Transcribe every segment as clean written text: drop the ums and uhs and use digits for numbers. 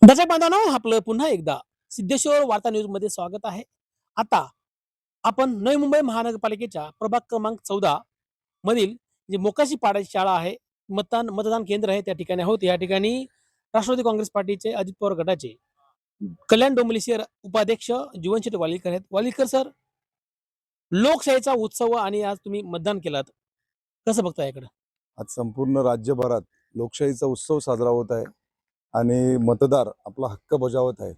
दर्शक बांधवांनो, आपलं पुन्हा एकदा सिद्धेश्वर वार्ता न्यूज मध्ये स्वागत आहे. आता आपण नवी मुंबई महानगरपालिकेच्या प्रभाग क्रमांक 14 मधील जे मोकाशी पाड्याची शाळा आहे, मतदान केंद्र आहे, त्या ठिकाणी आहोत. या ठिकाणी राष्ट्रवादी काँग्रेस पार्टीचे अजित पवार गटाचे कल्याण डोंबिवली उपाध्यक्ष जीवनशेठ वालीकर आहेत. वालीकर सर, लोकशाहीचा उत्सव आणि आज तुम्ही मतदान केलात, कसं बघता याकडे? आज संपूर्ण राज्यभरात लोकशाहीचा उत्सव साजरा होत आहे आणि मतदार आपला हक्क बजावत आहे.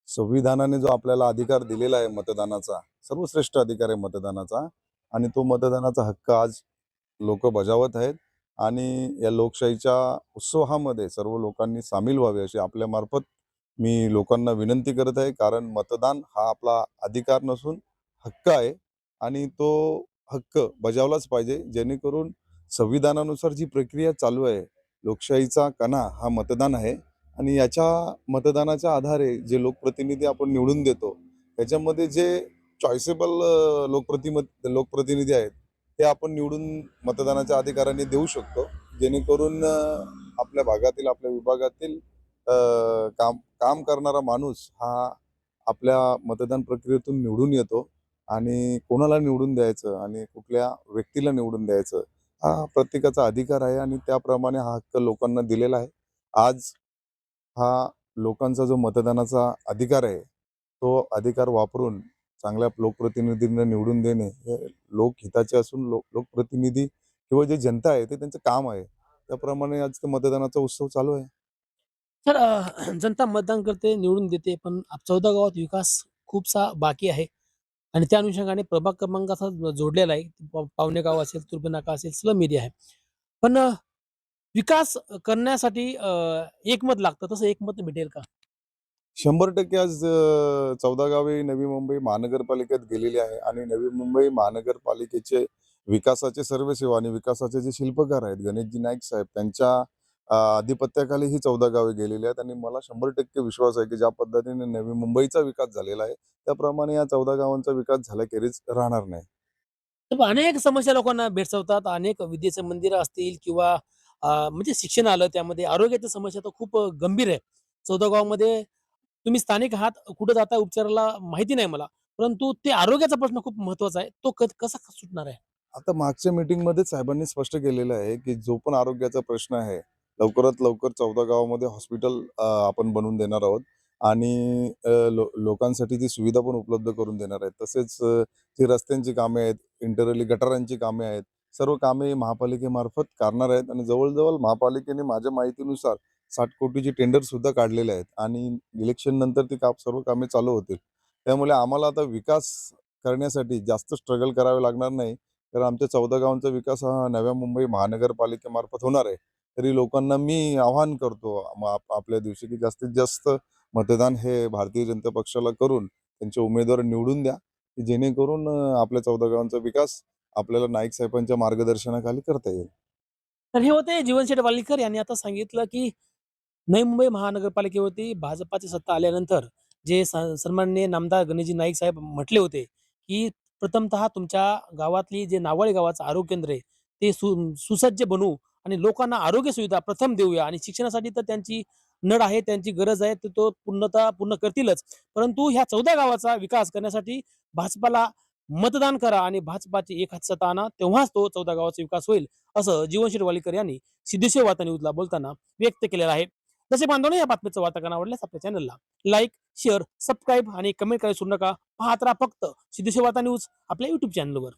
संविधानाने जो आपल्याला अधिकार दिलेला आहे मतदानाचा, सर्वश्रेष्ठ अधिकार आहे मतदानाचा, आणि तो मतदानाचा हक्क आज लोक बजावत आहेत. आणि या लोकशाहीच्या उत्सवामध्ये सर्व लोकांनी सामील व्हावे अशी आपल्या मार्फत मी लोकांना विनंती करत आहे. कारण मतदान हा आपला अधिकार नसून हक्क आहे आणि तो हक्क बजावलाच पाहिजे, जेणेकरून संविधानानुसार जी प्रक्रिया चालू आहे, लोकशाहीचा कणा हा मतदान आहे. आणि याच्या मतदानाच्या आधारे जे लोकप्रतिनिधी आपण निवडून देतो, त्याच्यामध्ये जे चॉईसेबल लोकप्रतिनिधी आहेत, ते आपण निवडून मतदानाच्या अधिकाराने देऊ शकतो, जेणेकरून आपल्या भागातील, आपल्या विभागातील काम काम करणारा माणूस हा आपल्या मतदान प्रक्रियेतून निवडून येतो. आणि कोणाला निवडून द्यायचं आणि कुठल्या व्यक्तीला निवडून द्यायचं हा प्रत्येकाचा अधिकार आहे आणि त्याप्रमाणे हा हक्क लोकांना दिलेला आहे. आज हा लोकांचा जो मतदानाचा अधिकार आहे, तो अधिकार वापरून चांगल्या लोकप्रतिनिधींना निवडून देणे हे लोकहिताचे असून लोकप्रतिनिधी किंवा जे जनता आहे ते त्यांचं काम आहे. त्याप्रमाणे आज मतदानाचा उत्सव चालू आहे. तर जनता मतदान करते, निवडून देते, पण 14 गावात विकास खूपसा बाकी आहे आणि त्या अनुषंगाने प्रभाग क्रमांक असा जोडलेला आहे. पावणे गाव असेल, तुर्भे नाका असेल, स्लम एरिया आहे. पण विकास करण्यासाठी एकमत लागतं, तसं एकमत भेटेल का? 100% आज 14 गावे नवी मुंबई महानगरपालिकेत गेलेली आहे आणि नवी मुंबई महानगरपालिकेचे विकासाचे सर्वेसेवा आणि विकासाचे जे शिल्पकार आहेत गणेशजी नाईक साहेब, त्यांच्या अधिपत्याखाली ही 14 गावे गेलेली आहेत. आणि मला 100% विश्वास आहे की ज्या पद्धतीने नवी मुंबईचा विकास झालेला आहे, त्याप्रमाणे या 14 गावांचा विकास झाल्याखेरीज राहणार नाही. तर अनेक समस्या लोकांना भेडसावतात. अनेक विद्येचे मंदिरं असतील किंवा म्हणजे शिक्षण आलं, त्यामध्ये आरोग्याच्या समस्या तर खूप गंभीर आहे. 14 गावामध्ये तुम्ही स्थानिक आहात, कुठं जाताय उपचाराला माहिती नाही मला. परंतु ते आरोग्याचा प्रश्न खूप महत्त्वाचा आहे. तो कसा सुटणार आहे? आता मागच्या मीटिंगमध्ये साहेबांनी स्पष्ट केलेलं आहे की जो पण आरोग्याचा प्रश्न आहे, लवकरात लवकर 14 गावामध्ये हॉस्पिटल आपण बनवून देणार आहोत. आणि लोकांसाठी ती सुविधा पण उपलब्ध करून देणार आहेत. तसेच जी रस्त्यांची कामे आहेत, इंटरली गटारांची कामे आहेत, सर्व कामे महापालिकेमार्फत करणार आहेत. आणि जवळजवळ महापालिकेने माझ्या माहितीनुसार 60 कोटीची टेंडर सुद्धा काढलेले आहेत आणि इलेक्शन नंतर ती सर्व कामे चालू होतील. त्यामुळे आम्हाला आता विकास करण्यासाठी जास्त स्ट्रगल करावे लागणार नाही. तर आमच्या 14 गावांचा विकास हा नव्या मुंबई महानगरपालिकेमार्फत होणार आहे. तरी लोकांना मी आवाहन करतो आपल्या दिवशी की जास्तीत जास्त मतदान हे भारतीय जनता पक्षाला करून त्यांचे उमेदवार निवडून द्या, की जेणेकरून आपल्या 14 गावांचा विकास आपल्याला नाईक साहेबांच्या मार्गदर्शनाखाली करता येईल. तर हे होते जीवनशेठ वालीकर यांनी आता सांगितलं की नवी मुंबई महानगरपालिकेवरती भाजपाची सत्ता आल्यानंतर जे सन्माननीय नामदार गणेशजी नाईक साहेब म्हटले होते की प्रथमतः तुमच्या गावातली जे नावाळी गावाचं आरोग्य केंद्र आहे ते सुसज्ज बनवू आणि लोकांना आरोग्य सुविधा प्रथम देऊया. आणि शिक्षणासाठी तर त्यांची नड आहे, त्यांची गरज आहे, तो पूर्ण करतीलच. परंतु ह्या 14 गावाचा विकास करण्यासाठी भाजपाला मतदान करा आणि भाजपाची एक हात सत्ता आणा, तेव्हाच तो 14 गावाचा विकास होईल, असं जीवनश्री वालीकर यांनी सिद्धेश्वर वार्ता न्यूजला बोलताना व्यक्त केलेलं आहे. जसे बांधवांनो, या बातमीचं वार्तांकन आवडल्यास आपल्या चॅनलला लाईक, शेअर, सबस्क्राईब आणि कमेंट करायला विसरू नका. पाहत राहा फक्त सिद्धेश्वर वार्ता न्यूज आपल्या युट्यूब चॅनलवर.